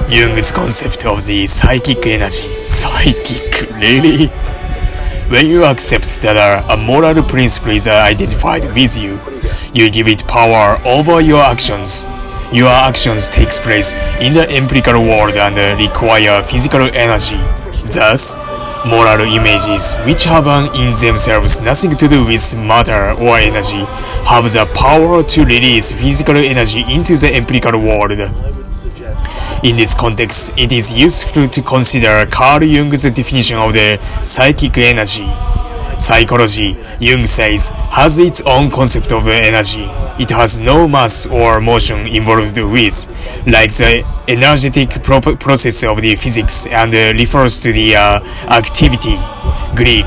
Jung's concept of the psychic energy. Psychic, really? When you accept that a moral principle is identified with you, you give it power over your actions. Your actions take place in the empirical world and require physical energy. Thus, moral images, which have in themselves nothing to do with matter or energy, have the power to release physical energy into the empirical world. In this context, it is useful to consider Carl Jung's definition of the psychic energy. Psychology, Jung says, has its own concept of energy. It has no mass or motion involved with, like the energetic process of the physics, and refers to the activity, Greek,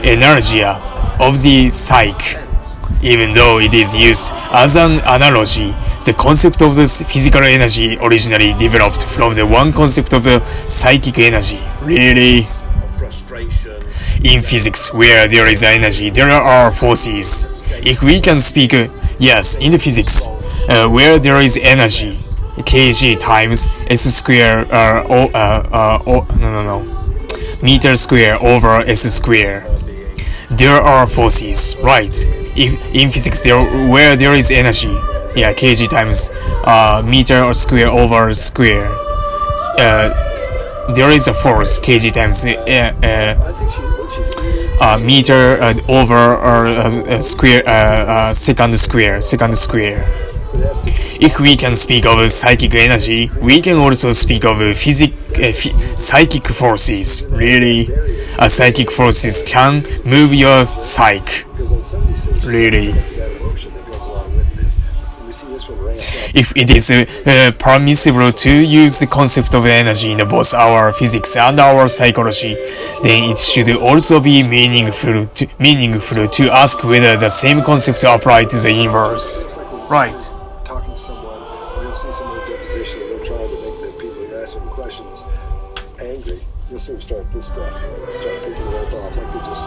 energia, of the psyche. Even though it is used as an analogy, the concept of the physical energy originally developed from the one concept of the psychic energy. Really? In physics, where there is energy, there are forces. If we can speak, yes, in the physics, where there is energy, kg times s square, meter square over s square. There are forces, right? If in physics, where there is energy, kg times meter or square over square. There is a force, kg times meter over square, second square. If we can speak of psychic energy, we can also speak of psychic forces. Really, psychic forces can move your psyche. Really. If it is permissible to use the concept of energy in both our physics and our psychology, then it should also be meaningful to ask whether the same concept apply to the universe. Right. Talking to someone, or you'll see someone in deposition and they're trying to make the people you're asking questions angry. You'll see them start picking it right off, like they just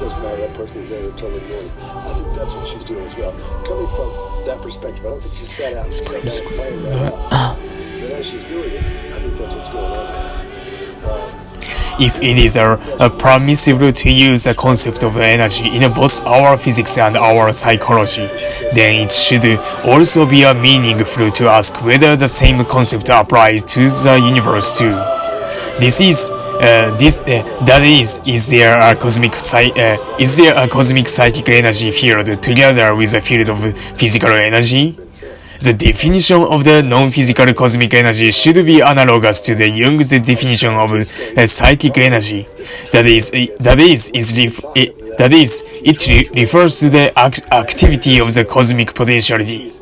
doesn't matter, that person's there, they're totally ignoring. I think that's what she's doing as well. Coming from that perspective, I don't think she sat out and sat down and planned that out. But as she's doing it, I think that's what's going on there. If it is permissible to use the concept of energy in both our physics and our psychology, then it should also be meaningful to ask whether the same concept applies to the universe too. Is there a cosmic psychic energy field together with a field of physical energy? The definition of the non-physical cosmic energy should be analogous to the Jung's definition of psychic energy. That is, it refers to the activity of the cosmic potentiality.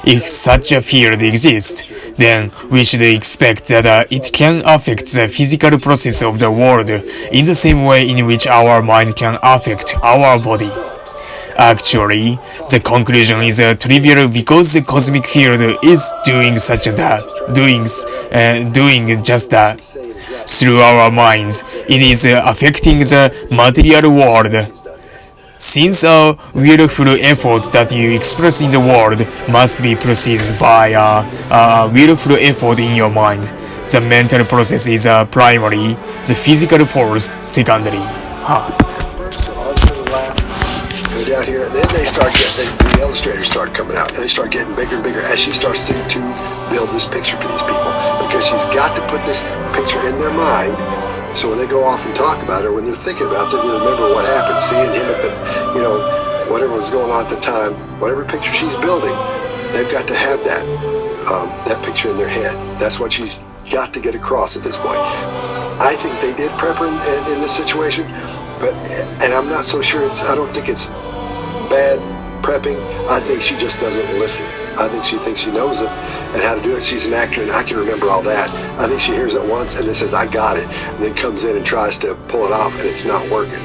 If such a field exists, then we should expect that it can affect the physical process of the world in the same way in which our mind can affect our body. Actually, the conclusion is trivial because the cosmic field is doing just that. Through our minds, it is affecting the material world. Since a willful effort that you express in the world must be preceded by a willful effort in your mind, the mental process is primary, the physical force secondary. Down here, and then the illustrators start coming out, and they start getting bigger and bigger as she starts to build this picture for these people, because she's got to put this picture in their mind, so when they go off and talk about it, when they're thinking about it, they're going to remember what happened, seeing him at the, whatever was going on at the time, whatever picture she's building, they've got to have that picture in their head. That's what she's got to get across at this point. I think they did prep her in this situation, and I'm not so sure I don't think it's bad prepping. I think she just doesn't listen. I think she thinks she knows it and how to do it. She's an actor and I can remember all that. I think she hears it once and then says, I got it, and then comes in and tries to pull it off and it's not working.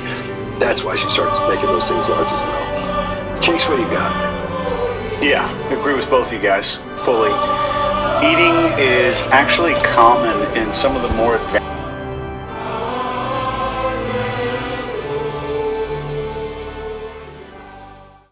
That's why she starts making those things large as well. Chase, what do you got? Yeah, I agree with both of you guys fully. Eating is actually common in some of the more advanced